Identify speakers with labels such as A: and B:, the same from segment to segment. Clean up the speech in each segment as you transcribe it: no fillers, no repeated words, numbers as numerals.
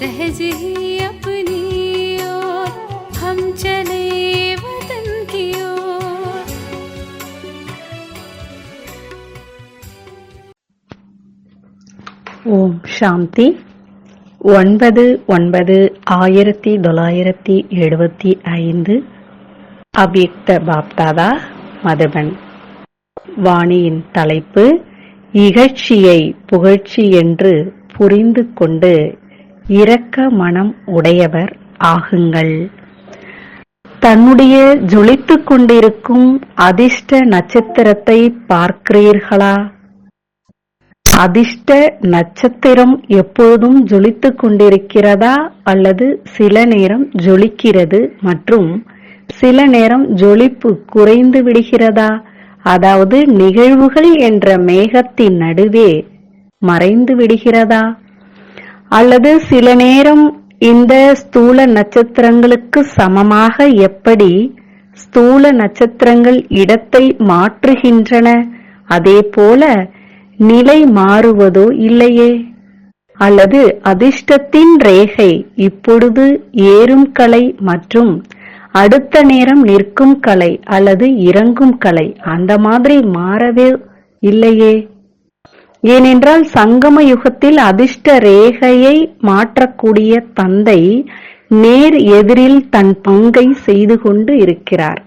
A: सहज ही अपनी ओर हम चले वतन की ओर।
B: ஓம் சாந்தி 9/9/1975 அவ்யக்த பாப்தாதா மதுபன். வாணியின் தலைப்பு இகழ்ச்சியை புகழ்ச்சி என்று புரிந்து கொண்டு இரக்க மனம் உடையவர் ஆகுங்கள். தன்னுடைய ஜொலித்துக் கொண்டிருக்கும் அதிர்ஷ்ட நட்சத்திரத்தை பார்க்கிறீர்களா? அதிர்ஷ்ட நட்சத்திரம் எப்போதும் ஜொலித்துக் கொண்டிருக்கிறதா அல்லது சில நேரம் ஜொலிக்கிறது மற்றும் சில நேரம் ஜொலிப்பு குறைந்து விடுகிறதா? அதாவது நிகழ்வுகள் என்ற மேகத்தின் நடுவே மறைந்து விடுகிறதா? அல்லது சில நேரம் இந்த ஸ்தூல நட்சத்திரங்களுக்கு சமமாக எப்படி ஸ்தூல நட்சத்திரங்கள் இடத்தை மாற்றுகின்றன அதே போல நிலை மாறுவதோ இல்லையே? அல்லது அதிர்ஷ்டத்தின் ரேகை இப்பொழுது ஏறும் கலை மற்றும் அடுத்த நேரம் நிற்கும் கலை அல்லது இறங்கும் கலை அந்த மாதிரி மாறவே இல்லையே? ஏனென்றால் சங்கம யுகத்தில் அதிர்ஷ்ட ரேகையை மாற்றக்கூடிய தந்தை நேர் எதிரில் தன் பங்கை செய்து கொண்டு இருக்கிறார்.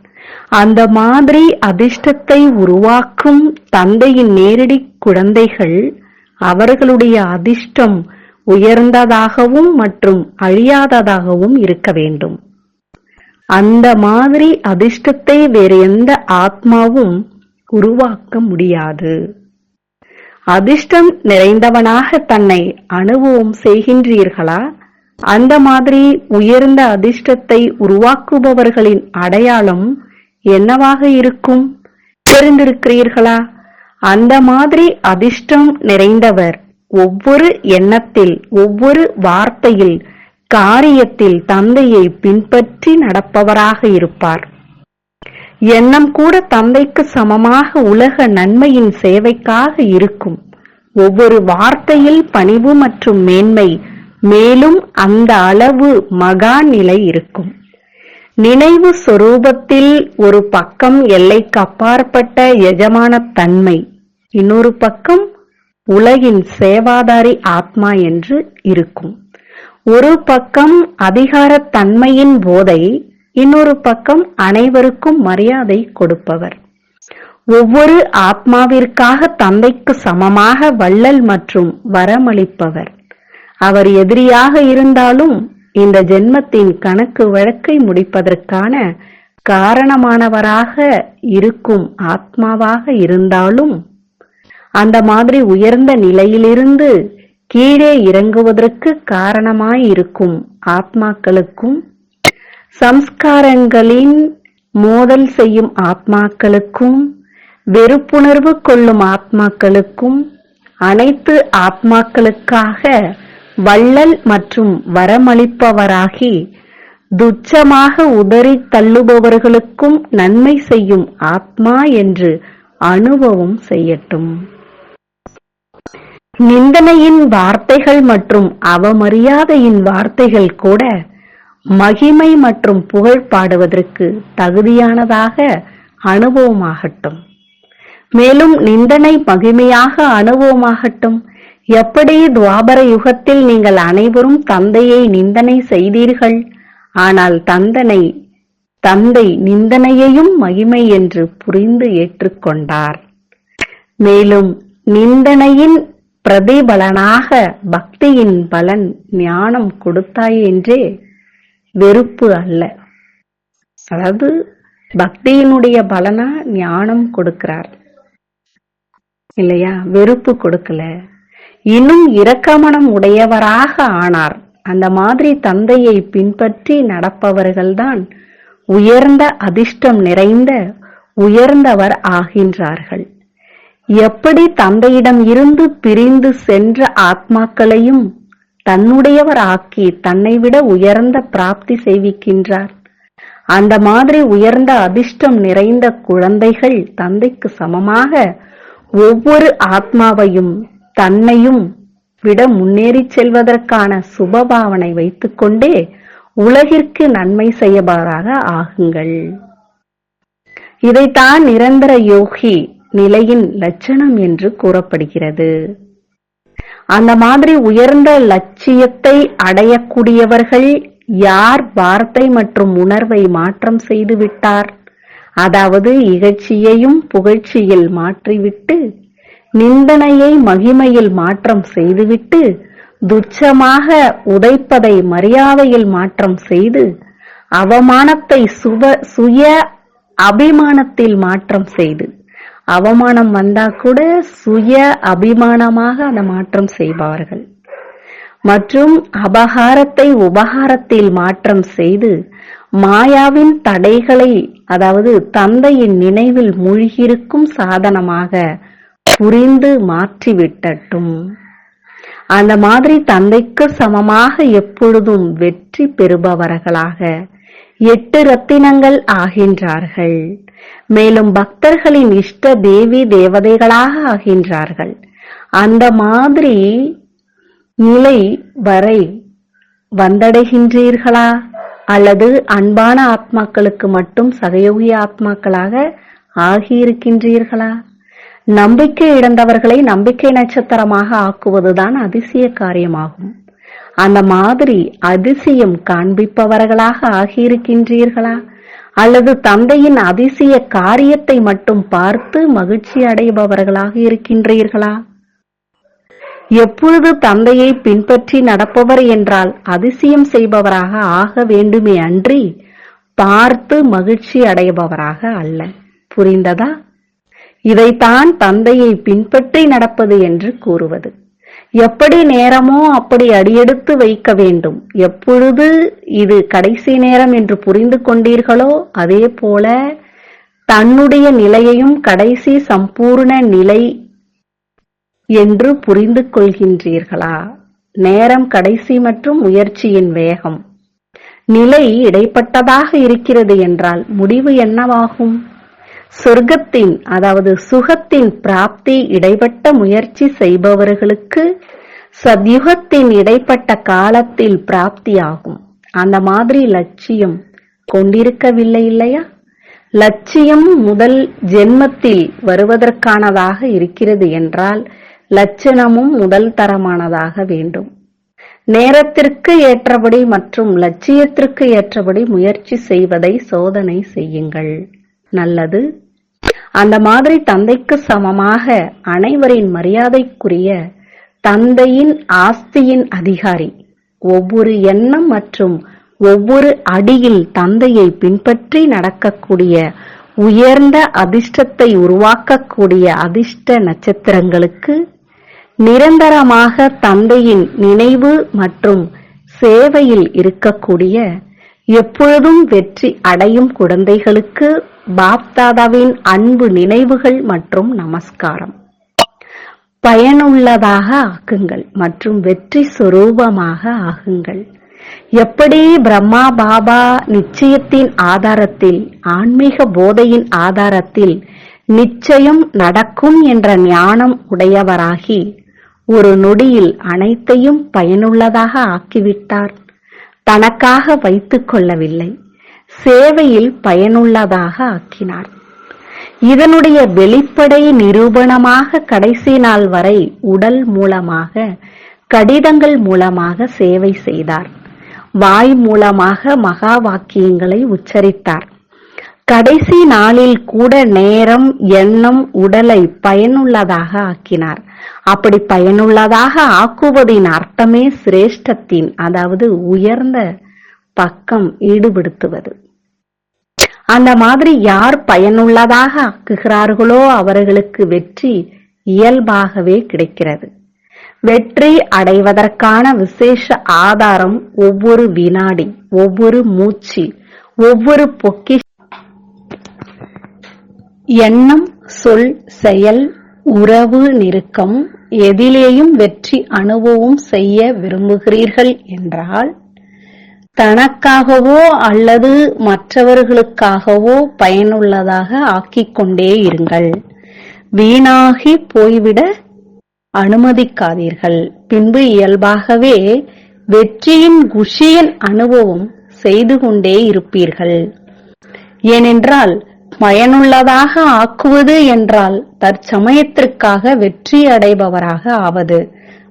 B: அந்த மாதிரி அதிர்ஷ்டத்தை உருவாக்கும் தந்தையின் நேரடி குழந்தைகள் அவர்களுடைய அதிர்ஷ்டம் உயர்ந்ததாகவும் மற்றும் அழியாததாகவும் இருக்க வேண்டும். அந்த மாதிரி அதிர்ஷ்டத்தை வேறு எந்த ஆத்மாவும் உருவாக்க முடியாது. அதிர்ஷ்டம் நிறைந்தவனாக தன்னை அனுபவம் செய்கின்றீர்களா? அந்த மாதிரி உயர்ந்த அதிர்ஷ்டத்தை உருவாக்குபவர்களின் அடையாளம் என்னவாக இருக்கும் தெரிந்திருக்கிறீர்களா? அந்த மாதிரி அதிர்ஷ்டம் நிறைந்தவர் ஒவ்வொரு எண்ணத்தில், ஒவ்வொரு வார்த்தையில், காரியத்தில் தந்தையை பின்பற்றி நடப்பவராக இருப்பார். எண்ணம் கூட தந்தைக்கு சமமாக உலக நன்மையின் சேவைக்காக இருக்கும். ஒவ்வொரு வார்த்தையில் பணிவு மற்றும் மேன்மை, மேலும் அந்த அளவு மகா நிலை இருக்கும். நினைவு சொரூபத்தில் ஒரு பக்கம் எல்லைக்கு அப்பாற்பட்ட எஜமான தன்மை, இன்னொரு பக்கம் உலகின் சேவாதாரி ஆத்மா என்று இருக்கும். ஒரு பக்கம் அதிகார தன்மையின் போதை, இன்னொரு பக்கம் அனைவருக்கும் மரியாதை கொடுப்பவர். ஒவ்வொரு ஆத்மாவிற்காக தந்தைக்கு சமமாக வள்ளல் மற்றும் வரமளிப்பவர். அவர் எதிரியாக இருந்தாலும் இந்த ஜென்மத்தின் கணக்கு வழக்கை முடிப்பதற்கான காரணமானவராக இருக்கும் ஆத்மாவாக இருந்தாலும் அந்த மாதிரி உயர்ந்த நிலையிலிருந்து கீழே இறங்குவதற்கு காரணமாயிருக்கும் ஆத்மாக்களுக்கும், சம்ஸ்காரங்களின் மோதல் செய்யும் ஆத்மாக்களுக்கும், வெறுப்புணர்வு கொள்ளும் ஆத்மாக்களுக்கும், அனைத்து ஆத்மாக்களுக்காக வள்ளல் மற்றும் வரமளிப்பவராகி துச்சமாக உதறி தள்ளுபவர்களுக்கும் நன்மை செய்யும் ஆத்மா என்று அனுபவம் செய்யட்டும். நிந்தனையின் வார்த்தைகள் மற்றும் அவமரியாதையின் வார்த்தைகள் கூட மகிமை மற்றும் புகழ் பாடுவதற்கு தகுதியானதாக அனுபவமாகட்டும். மேலும் நிந்தனை மகிமையாக அனுபவமாகட்டும். எப்படி துவாபர யுகத்தில் நீங்கள் அனைவரும் தந்தையை நிந்தனை செய்தீர்கள், ஆனால் தந்தை நிந்தனையையும் மகிமை என்று புரிந்து ஏற்றுக்கொண்டார். மேலும் நிந்தனையின் பிரதிபலனாக பக்தியின் பலன் ஞானம் கொடுத்தாய் என்றே, வெறுப்பு அல்ல. அதாவது பக்தியினுடைய பலனா ஞானம் கொடுக்கிறார் இல்லையா, வெறுப்பு கொடுக்கல. இன்னும் இரக்கமனம் உடையவராக ஆனார். அந்த மாதிரி தந்தையை பின்பற்றி நடப்பவர்கள்தான் உயர்ந்த அதிர்ஷ்டம் நிறைந்த உயர்ந்தவர் ஆகின்றார்கள். எப்படி தந்தையிடம் இருந்து பிரிந்து சென்ற ஆத்மாக்களையும் தன்னுடையவர் ஆக்கி தன்னை விட உயர்ந்த பிராப்தி செய்விக்கின்றார், அந்த மாதிரி உயர்ந்த அதிர்ஷ்டம் நிறைந்த குழந்தைகள் தந்தைக்கு சமமாக ஒவ்வொரு ஆத்மாவையும் தன்னையும் விட முன்னேறிச் செல்வதற்கான சுபபாவனை வைத்துக்கொண்டே உலகிற்கு நன்மை செய்யபாராக ஆகுங்கள். இதைத்தான் நிரந்தர யோகி நிலையின் லட்சணம் என்று கூறப்படுகிறது. அந்த மாதிரி உயர்ந்த லட்சியத்தை அடையக்கூடியவர்கள் யார் வார்த்தை மற்றும் உணர்வை மாற்றம் செய்து விட்டார், அதாவது இகழ்ச்சியையும் புகழ்ச்சியில் மாற்றிவிட்டு நிந்தனையை மகிமையில் மாற்றம் செய்துவிட்டு துச்சமாக உதைப்பதை மரியாதையில் மாற்றம் செய்து அவமானத்தை சுய அபிமானத்தில் மாற்றம் செய்து, அவமானம் வந்தா கூட சுய அபிமானமாக அதை மாற்றம் செய்வார்கள். மற்றும் அபகாரத்தை உபகாரத்தில் மாற்றம் செய்து மாயாவின் தடைகளை, அதாவது தந்தையின் நினைவில் மூழ்கியிருக்கும் சாதனமாக புரிந்து மாற்றிவிட்டட்டும். அந்த மாதிரி தந்தைக்கு சமமாக எப்பொழுதும் வெற்றி பெறுபவர்களாக 8 ரத்தினங்கள் ஆகின்றார்கள். மேலும் பக்தர்களின் இஷ்ட தேவி தேவதைகளாக ஆகின்றார்கள். அந்த மாதிரி நிலை வரை வந்தடைகின்றீர்களா, அல்லது அன்பான ஆத்மாக்களுக்கு மட்டும் சகயோகி ஆத்மாக்களாக ஆகியிருக்கின்றீர்களா? நம்பிக்கை இழந்தவர்களை நம்பிக்கை நட்சத்திரமாக ஆக்குவதுதான் அதிசய காரியமாகும். அந்த மாதிரி அதிசயம் காண்பிப்பவர்களாக ஆகியிருக்கின்றீர்களா, அல்லது தந்தையின் அதிசய காரியத்தை மட்டும் பார்த்து மகிழ்ச்சி அடைபவர்களாக இருக்கின்றீர்களா? எப்பொழுது தந்தையை பின்பற்றி நடப்பவர் என்றால் அதிசயம் செய்பவராக ஆக வேண்டுமே அன்றி பார்த்து மகிழ்ச்சி அடைபவராக அல்ல. புரிந்ததா? இதைத்தான் தந்தையை பின்பற்றி நடப்பது என்று கூறுவது. எப்படி நேரமோ அப்படி அடியெடுத்து வைக்க வேண்டும். எப்பொழுது இது கடைசி நேரம் என்று புரிந்து கொண்டீர்களோ அதே போல தன்னுடைய நிலையையும் கடைசி சம்பூர்ண நிலை என்று புரிந்து கொள்கின்றீர்களா? நேரம் கடைசி மற்றும் முயற்சியின் வேகம் நிலை இடைப்பட்டதாக இருக்கிறது என்றால் முடிவு என்னவாகும்? சொர்க்கத்தின், அதாவது சுகத்தின் பிராப்தி இடைப்பட்ட முயற்சி செய்பவர்களுக்கு சத்யுகத்தின் இடைப்பட்ட காலத்தில் பிராப்தியாகும். அந்த மாதிரி லட்சியம் கொண்டிருக்கவில்லை இல்லையா? லட்சியம் முதல் ஜென்மத்தில் வருவதற்கானதாக இருக்கிறது என்றால் லட்சணமும் முதல் தரமானதாக வேண்டும். நேரத்திற்கு ஏற்றபடி மற்றும் லட்சியத்திற்கு ஏற்றபடி முயற்சி செய்வதை சோதனை செய்யுங்கள். நல்லது. அந்த மாதிரி தந்தைக்கு சமமாக அனைவரின் மரியாதைக்குரிய தந்தையின் ஆஸ்தியின் அதிகாரி ஒவ்வொரு எண்ணம் மற்றும் ஒவ்வொரு அடியில் தந்தையை பின்பற்றி நடக்கக்கூடிய உயர்ந்த அதிர்ஷ்டத்தை உருவாக்கக்கூடிய அதிர்ஷ்ட நட்சத்திரங்களுக்கு நிரந்தரமாக தந்தையின் நினைவு மற்றும் சேவையில் இருக்கக்கூடிய எப்பொழுதும் வெற்றி அடையும் குழந்தைகளுக்கு பாப்தாதாவின் அன்பு நினைவுகள் மற்றும் நமஸ்காரம். பயனுள்ளதாக ஆக்குங்கள் மற்றும் வெற்றி சொரூபமாக ஆகுங்கள். எப்படி பிரம்மா பாபா நிச்சயத்தின் ஆதாரத்தில், ஆன்மீக போதையின் ஆதாரத்தில் நிச்சயம் நடக்கும் என்ற ஞானம் உடையவராகி ஒரு நொடியில் அனைத்தையும் பயனுள்ளதாக ஆக்கிவிட்டார். தனக்காக வைத்துக் கொள்ளவில்லை, சேவையில் பயனுள்ளதாக ஆக்கினார். இதனுடைய வெளிப்படை நிரூபணமாக கடைசி நாள் வரை உடல் மூலமாக, கடிதங்கள் மூலமாக சேவை செய்தார். வாய் மூலமாக மகா வாக்கியங்களை உச்சரித்தார். கடைசி நாளில் கூட நேரம், எண்ணம், உடலை பயனுள்ளதாக ஆக்கினார். அப்படி பயனுள்ளதாக ஆக்குவதின் அர்த்தமே சிரேஷ்டத்தின், அதாவது உயர்ந்த பக்கம் ஈடுபடுத்துவது. அந்த மாதிரி யார் பயனுள்ளதாக ஆக்குகிறார்களோ அவர்களுக்கு வெற்றி இயல்பாகவே கிடைக்கிறது. வெற்றி அடைவதற்கான விசேஷ ஆதாரம் ஒவ்வொரு வினாடி, ஒவ்வொரு மூச்சு, ஒவ்வொரு எண்ணம், சொல், செயல், உறவு, நெருக்கம் எதிலேயும் வெற்றி அனுபவம் செய்ய விரும்புகிறீர்கள் என்றால் தனக்காகவோ அல்லது மற்றவர்களுக்காகவோ பயனுள்ளதாக ஆக்கிக் கொண்டே இருங்கள். வீணாகி போய்விட அனுமதிக்காதீர்கள். பின்பு இயல்பாகவே வெற்றியின் குஷியின் அனுபவம் செய்து கொண்டே இருப்பீர்கள். ஏனென்றால் பயனுள்ளதாக ஆக்குவது என்றால் தற்சமயத்திற்காக வெற்றி அடைபவராக ஆவது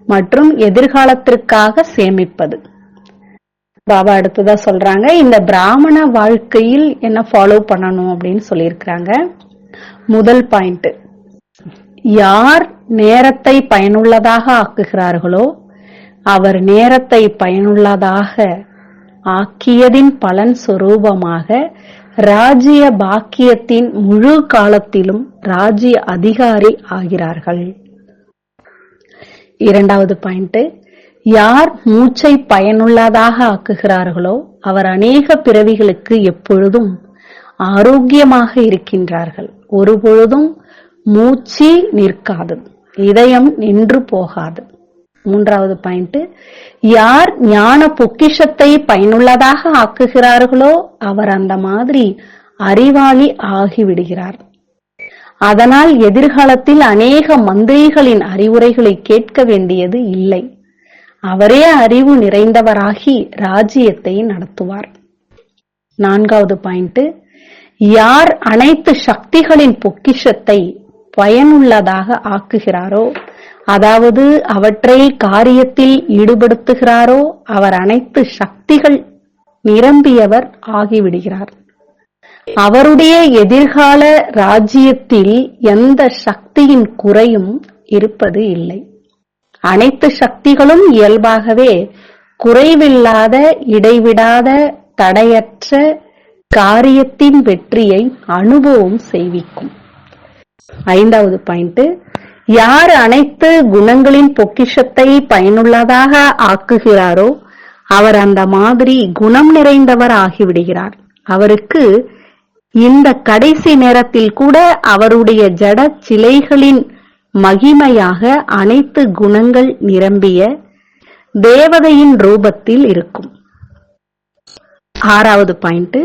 B: மற்றும் எதிர்காலத்திற்காக சேமிப்பது. பாபா அடுத்ததா சொல்றாங்க, இந்த பிராமண வாழ்க்கையில் என்ன ஃபாலோ பண்ணணும் அப்படின்னு சொல்லியிருக்கிறாங்க. முதல் பாயிண்ட், யார் நேரத்தை பயனுள்ளதாக ஆக்குகிறார்களோ அவர் நேரத்தை பயனுள்ளதாக ஆக்கியதின் பலன் சொரூபமாக ராஜ்ய பாக்கியத்தின் முழு காலத்திலும் ராஜ்ய அதிகாரி ஆகிறார்கள். இரண்டாவது பாயிண்ட், யார் மூச்சை பயனுள்ளதாக ஆக்குகிறார்களோ அவர் அநேக பிறவிகளுக்கு எப்பொழுதும் ஆரோக்கியமாக இருக்கின்றார்கள். ஒருபொழுதும் மூச்சு நிற்காது, இதயம் நின்று போகாது. மூன்றாவது பாயிண்ட், யார் ஞான பொக்கிஷத்தை பயனுள்ளதாக ஆக்குகிறார்களோ அவர் அந்த மாதிரி அறிவாளி ஆகிவிடுகிறார். அதனால் எதிர்காலத்தில் அநேக மந்திரிகளின் அறிவுரைகளை கேட்க வேண்டியது இல்லை. அவரே அறிவு நிறைந்தவராகி ராஜ்யத்தை நடத்துவார். நான்காவது பாயிண்ட், யார் அனைத்து சக்திகளின் பொக்கிஷத்தை பயனுள்ளதாக ஆக்குகிறாரோ, அதாவது அவற்றை காரியத்தில் ஈடுபடுத்துகிறாரோ அவர் அனைத்து சக்திகள் நிரம்பியவர் ஆகிவிடுகிறார். அவருடைய எதிர்கால ராஜ்யத்தில் எந்த சக்தியின் குறையும் இருப்பது இல்லை. அனைத்து சக்திகளும் இயல்பாகவே குறைவில்லாத, இடைவிடாத, தடையற்ற காரியத்தின் வெற்றியை அனுபவம் செய்விக்கும். ஐந்தாவது பாயிண்ட், யார் அனைத்து குணங்களின் பொக்கிஷத்தை பயனுள்ளதாக ஆக்குகிறாரோ அவர் அந்த மாதிரி குணம் நிறைந்தவர் ஆகிவிடுகிறார். அவருக்கு இந்த கடைசி நேரத்தில் கூட அவருடைய ஜட சிலைகளின் மகிமையாக அனைத்து குணங்கள் நிரம்பிய தேவதையின் ரூபத்தில் இருக்கும். ஆறாவது பாயிண்ட்,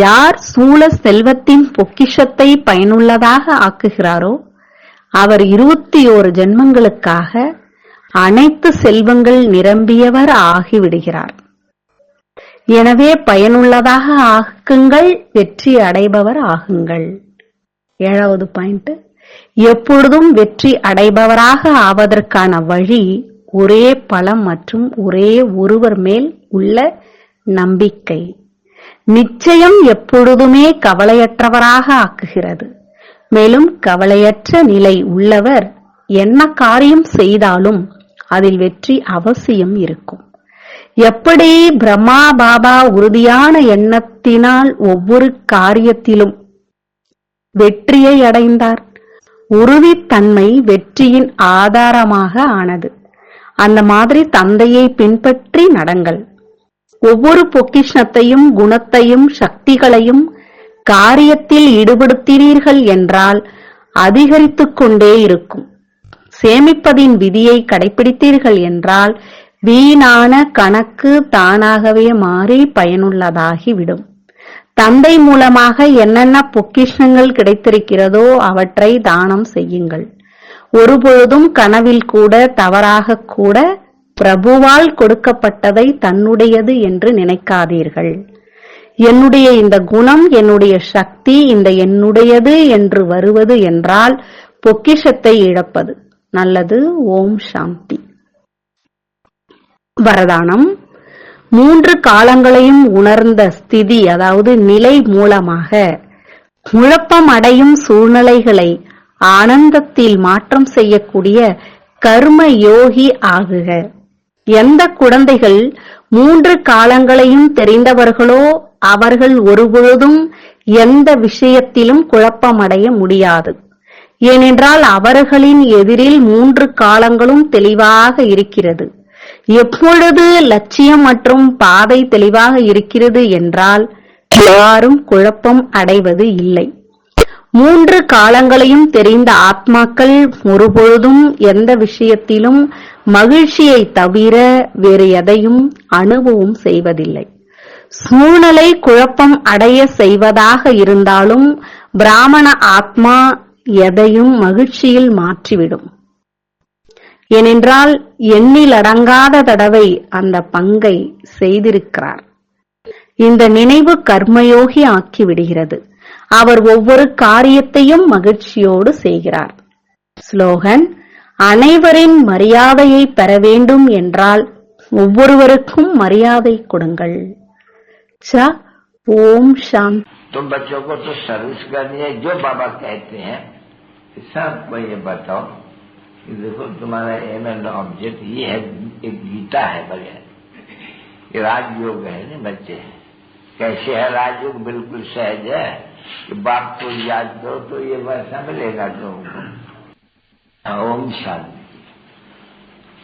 B: யார் சூழ செல்வத்தின் பொக்கிஷத்தை பயனுள்ளதாக ஆக்குகிறாரோ அவர் 21 ஜென்மங்களுக்காக அனைத்து செல்வங்கள் நிரம்பியவர் ஆகிவிடுகிறார். எனவே பயனுள்ளதாக ஆக்குங்கள், வெற்றி அடைபவர் ஆகுங்கள். ஏழாவது பாயிண்ட், எப்பொழுதும் வெற்றி அடைபவராக ஆவதற்கான வழி ஒரே பலம் மற்றும் ஒரே ஒருவர் மேல் உள்ள நம்பிக்கை. நிச்சயம் எப்பொழுதுமே கவலையற்றவராக ஆக்குகிறது. மேலும் கவலையற்ற நிலை உள்ளவர் என்ன காரியம் செய்தாலும் அதில் வெற்றி அவசியம் இருக்கும். எப்படி பிரம்மா பாபா உறுதியான எண்ணத்தினால் ஒவ்வொரு காரியத்திலும் வெற்றியை அடைந்தார், உறுதித்தன்மை வெற்றியின் ஆதாரமாக ஆனது. அந்த மாதிரி தந்தையை பின்பற்றி நடங்கள். ஒவ்வொரு பொக்கிஷத்தையும் குணத்தையும் சக்திகளையும் காரியத்தில் ஈடுபடுத்தினீர்கள் என்றால் அதிகரித்துக் கொண்டே இருக்கும். சேமிப்பதின் விதியை கடைபிடித்தீர்கள் என்றால் வீணான கணக்கு தானாகவே மாறி பயனுள்ளதாகிவிடும். தந்தை மூலமாக என்னென்ன பொக்கிஷங்கள் கிடைத்திருக்கிறதோ அவற்றை தானம் செய்யுங்கள். ஒருபொழுதும் கனவில் கூட தவறாக கூட பிரபுவால் கொடுக்கப்பட்டதை தன்னுடையது என்று நினைக்காதீர்கள். என்னுடைய இந்த குணம், என்னுடைய சக்தி இந்த என்னுடையது என்று வருவது என்றால் பொக்கிஷத்தை இழப்பது. நல்லது. ஓம் சாந்தி. வரதானம். 3 காலங்களையும் உணர்ந்த ஸ்திதி, அதாவது நிலை மூலமாக குழப்பம் அடையும் சூழ்நிலைகளை ஆனந்தத்தில் மாற்றம் செய்யக்கூடிய கர்ம யோகி ஆகுக. எந்த குழந்தைகள் மூன்று காலங்களையும் தெரிந்தவர்களோ அவர்கள் ஒருபொழுதும் எந்த விஷயத்திலும் குழப்பமடைய முடியாது. ஏனென்றால் அவர்களின் எதிரில் மூன்று காலங்களும் தெளிவாக இருக்கிறது. எப்பொழுது லட்சியம் மற்றும் பாதை தெளிவாக இருக்கிறது என்றால் யாரும் குழப்பம் அடைவது இல்லை. மூன்று காலங்களையும் தெரிந்த ஆத்மாக்கள் ஒருபொழுதும் எந்த விஷயத்திலும் மகிழ்ச்சியை தவிர வேறு எதையும் அனுபவம் செய்வதில்லை. சூழ்நிலை குழப்பம் அடைய செய்வதாக இருந்தாலும் பிராமண ஆத்மா எதையும் மகிழ்ச்சியில் மாற்றிவிடும். ஏனென்றால் எண்ணிலடங்காத தடவை அந்த பங்கை செய்திருக்கிறார். இந்த நினைவு கர்மயோகி ஆக்கிவிடுகிறது. அவர் ஒவ்வொரு காரியத்தையும் மகிழ்ச்சியோடு செய்கிறார். ஸ்லோகன்: அனைவரின் மரியாதையை பெற வேண்டும் என்றால் ஒவ்வொருவருக்கும் மரியாதை கொடுங்கள். ஓம் சாந்தி.
C: तुम बच्चों को तो सर्विस करनी है, जो बाबा कहते हैं सबको ये बताओ कि देखो तुम्हारा एम एंड ऑब्जेक्ट ये है, एक गीता है बढ़िया, ये राजयोग है ना बच्चे। कैसे है राजयोग? बिल्कुल सहज है कि बाप को याद करो तो ये वैसा मिलेगा तुमको। ओम शांति।